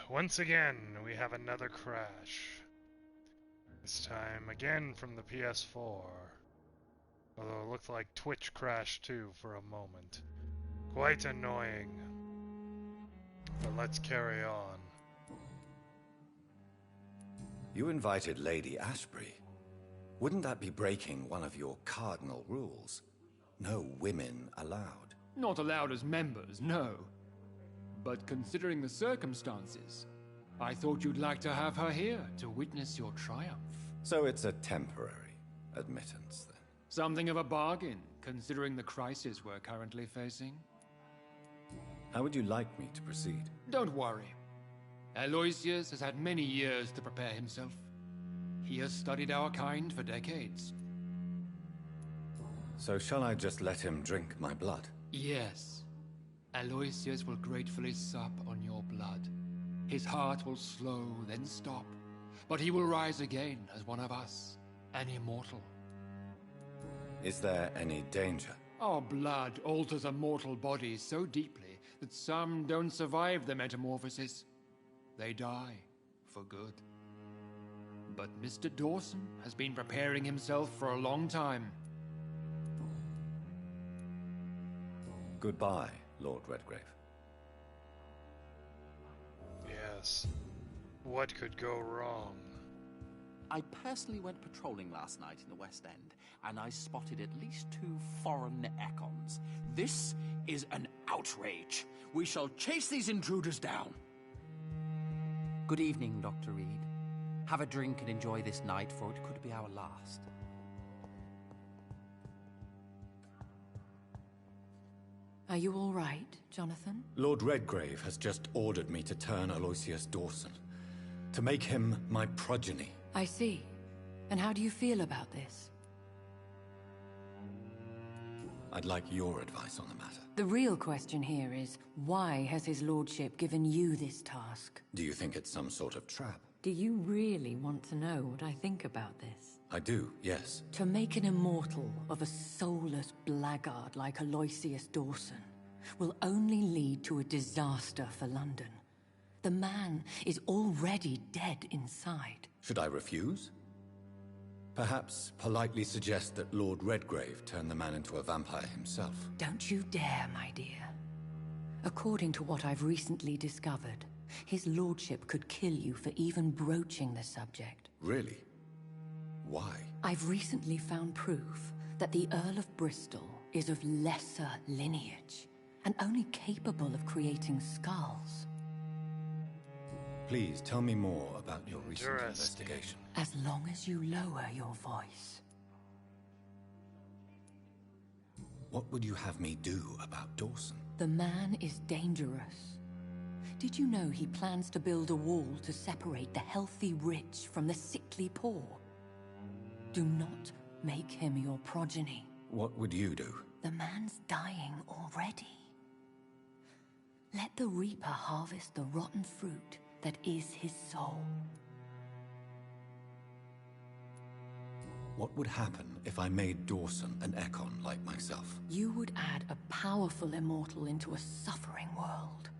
once again, we have another crash. This time again from the PS4. Although it looked like Twitch crashed too for a moment. Quite annoying. But let's carry on. You invited Lady Ashbury. Wouldn't that be breaking one of your cardinal rules? No women allowed. Not allowed as members, no. But considering the circumstances, I thought you'd like to have her here to witness your triumph. So it's a temporary admittance, then? Something of a bargain, considering the crisis we're currently facing. How would you like me to proceed? Don't worry. Aloysius has had many years to prepare himself. He has studied our kind for decades. So shall I just let him drink my blood? Yes. Aloysius will gratefully sup on your blood. His heart will slow, then stop. But he will rise again as one of us, an immortal. Is there any danger? Our blood alters a mortal body so deeply that some don't survive the metamorphosis. They die for good. But Mr. Dawson has been preparing himself for a long time. Goodbye, Lord Redgrave. Yes. What could go wrong? I personally went patrolling last night in the West End, and I spotted at least 2 foreign Ekons. This is an outrage. We shall chase these intruders down. Good evening, Dr. Reed. Have a drink and enjoy this night, for it could be our last. Are you all right, Jonathan? Lord Redgrave has just ordered me to turn Aloysius Dawson, to make him my progeny. I see. And how do you feel about this? I'd like your advice on the matter. The real question here is, why has his lordship given you this task? Do you think it's some sort of trap? Do you really want to know what I think about this? I do, yes. To make an immortal of a soulless blackguard like Aloysius Dawson will only lead to a disaster for London. The man is already dead inside. Should I refuse? Perhaps politely suggest that Lord Redgrave turn the man into a vampire himself. Don't you dare, my dear. According to what I've recently discovered, his lordship could kill you for even broaching the subject. Really? Why? I've recently found proof that the Earl of Bristol is of lesser lineage, and only capable of creating skulls. Please tell me more about your recent investigation. As long as you lower your voice. What would you have me do about Dawson? The man is dangerous. Did you know he plans to build a wall to separate the healthy rich from the sickly poor? Do not make him your progeny. What would you do? The man's dying already. Let the Reaper harvest the rotten fruit that is his soul. What would happen if I made Dawson an Ekon like myself? You would add a powerful immortal into a suffering world.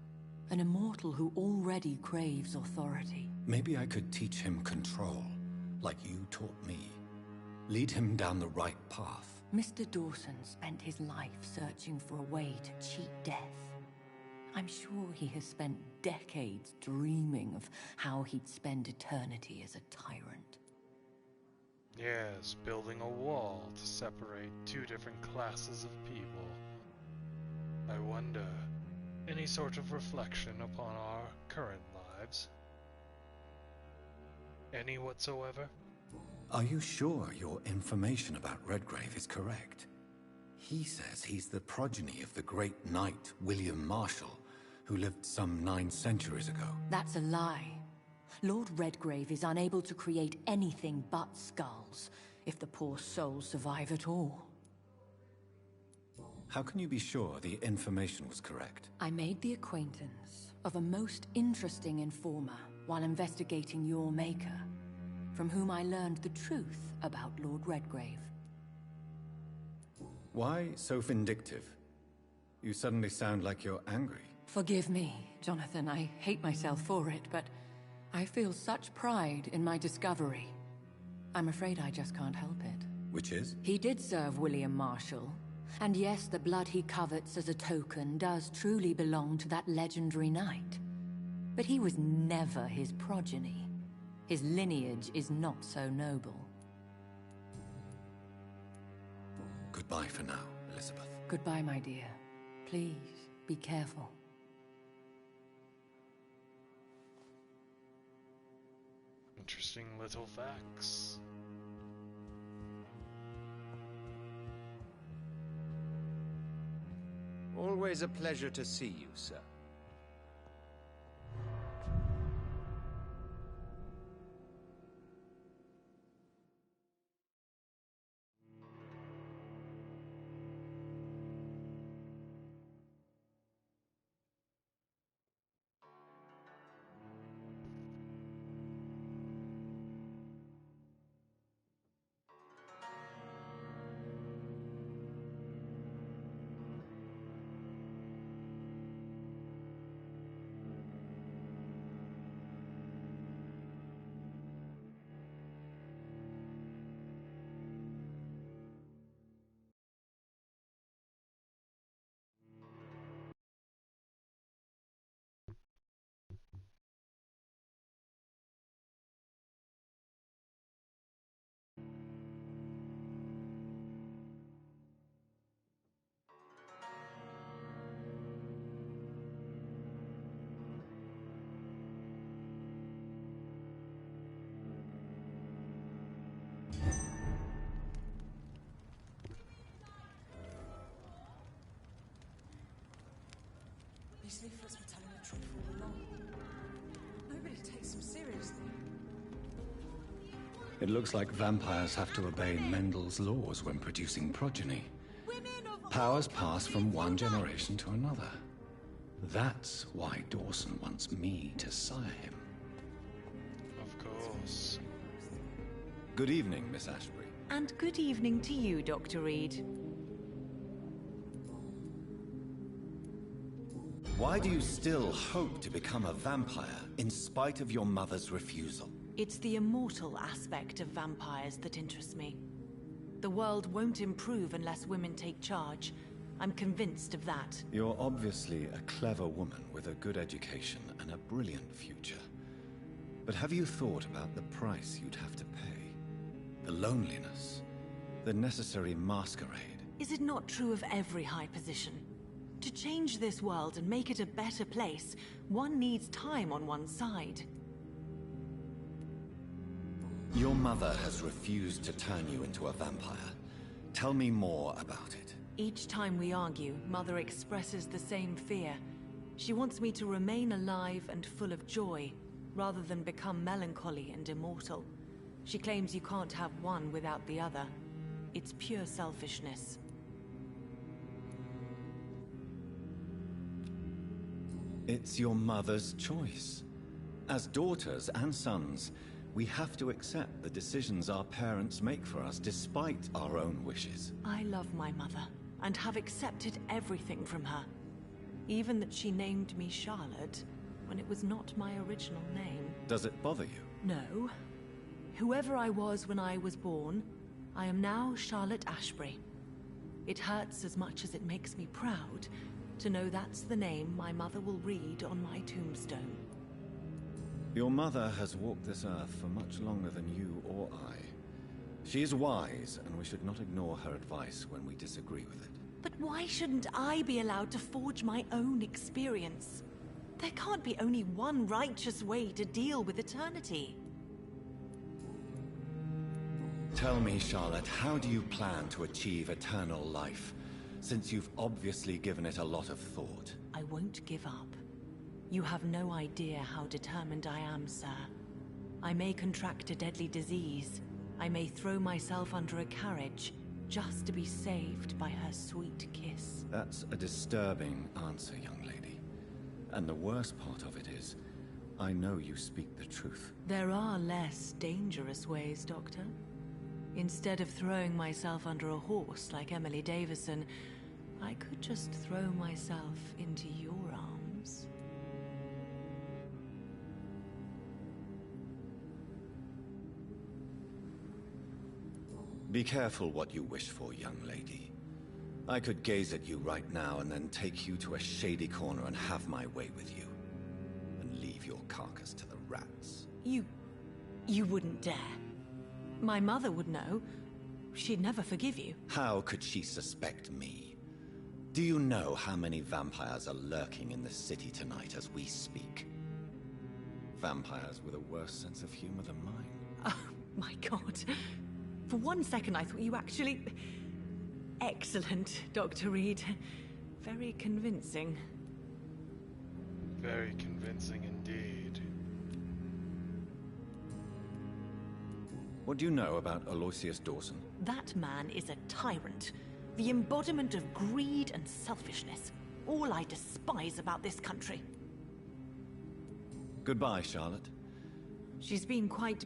An immortal who already craves authority. Maybe I could teach him control, like you taught me. Lead him down the right path. Mr. Dawson spent his life searching for a way to cheat death. I'm sure he has spent decades dreaming of how he'd spend eternity as a tyrant. Yes, building a wall to separate 2 different classes of people. I wonder, any sort of reflection upon our current lives? Any whatsoever? Are you sure your information about Redgrave is correct? He says he's the progeny of the great knight William Marshall, who lived some 9 centuries ago. That's a lie. Lord Redgrave is unable to create anything but skulls, if the poor souls survive at all. How can you be sure the information was correct? I made the acquaintance of a most interesting informer while investigating your maker, from whom I learned the truth about Lord Redgrave. Why so vindictive? You suddenly sound like you're angry. Forgive me, Jonathan. I hate myself for it, but I feel such pride in my discovery. I'm afraid I just can't help it. Which is? He did serve William Marshall. And yes, the blood he covets as a token does truly belong to that legendary knight. But he was never his progeny. His lineage is not so noble. Goodbye for now, Elizabeth. Goodbye, my dear. Please, be careful. Interesting little facts. Always a pleasure to see you, sir. These leaflets were telling the truth all along. Nobody takes them seriously. It looks like vampires have to obey Mendel's laws when producing progeny. Powers pass from one generation to another. That's why Dawson wants me to sire him. Of course. Good evening, Miss Ashbury. And good evening to you, Dr. Reed. Why do you still hope to become a vampire in spite of your mother's refusal? It's the immortal aspect of vampires that interests me. The world won't improve unless women take charge. I'm convinced of that. You're obviously a clever woman with a good education and a brilliant future. But have you thought about the price you'd have to pay? The loneliness, the necessary masquerade. Is it not true of every high position? To change this world and make it a better place, one needs time on one's side. Your mother has refused to turn you into a vampire. Tell me more about it. Each time we argue, Mother expresses the same fear. She wants me to remain alive and full of joy, rather than become melancholy and immortal. She claims you can't have one without the other. It's pure selfishness. It's your mother's choice. As daughters and sons, we have to accept the decisions our parents make for us despite our own wishes. I love my mother, and have accepted everything from her. Even that she named me Charlotte, when it was not my original name. Does it bother you? No. Whoever I was when I was born, I am now Charlotte Ashbury. It hurts as much as it makes me proud to know that's the name my mother will read on my tombstone. Your mother has walked this earth for much longer than you or I. She is wise, and we should not ignore her advice when we disagree with it. But why shouldn't I be allowed to forge my own experience? There can't be only one righteous way to deal with eternity. Tell me, Charlotte, how do you plan to achieve eternal life, since you've obviously given it a lot of thought? I won't give up. You have no idea how determined I am, sir. I may contract a deadly disease. I may throw myself under a carriage, just to be saved by her sweet kiss. That's a disturbing answer, young lady. And the worst part of it is, I know you speak the truth. There are less dangerous ways, Doctor. Instead of throwing myself under a horse like Emily Davison, I could just throw myself into your arms. arms. Be careful what you wish for, young lady. I could gaze at you right now and then take you to a shady corner and have my way with you. And leave your carcass to the rats. You wouldn't dare. My mother would know. She'd never forgive you. How could she suspect me? Do you know how many vampires are lurking in the city tonight as we speak? Vampires with a worse sense of humor than mine. Oh, my God. For one second, I thought you actually... Excellent, Dr. Reed. Very convincing. Very convincing indeed. What do you know about Aloysius Dawson? That man is a tyrant. The embodiment of greed and selfishness. All I despise about this country. Goodbye, Charlotte. She's been quite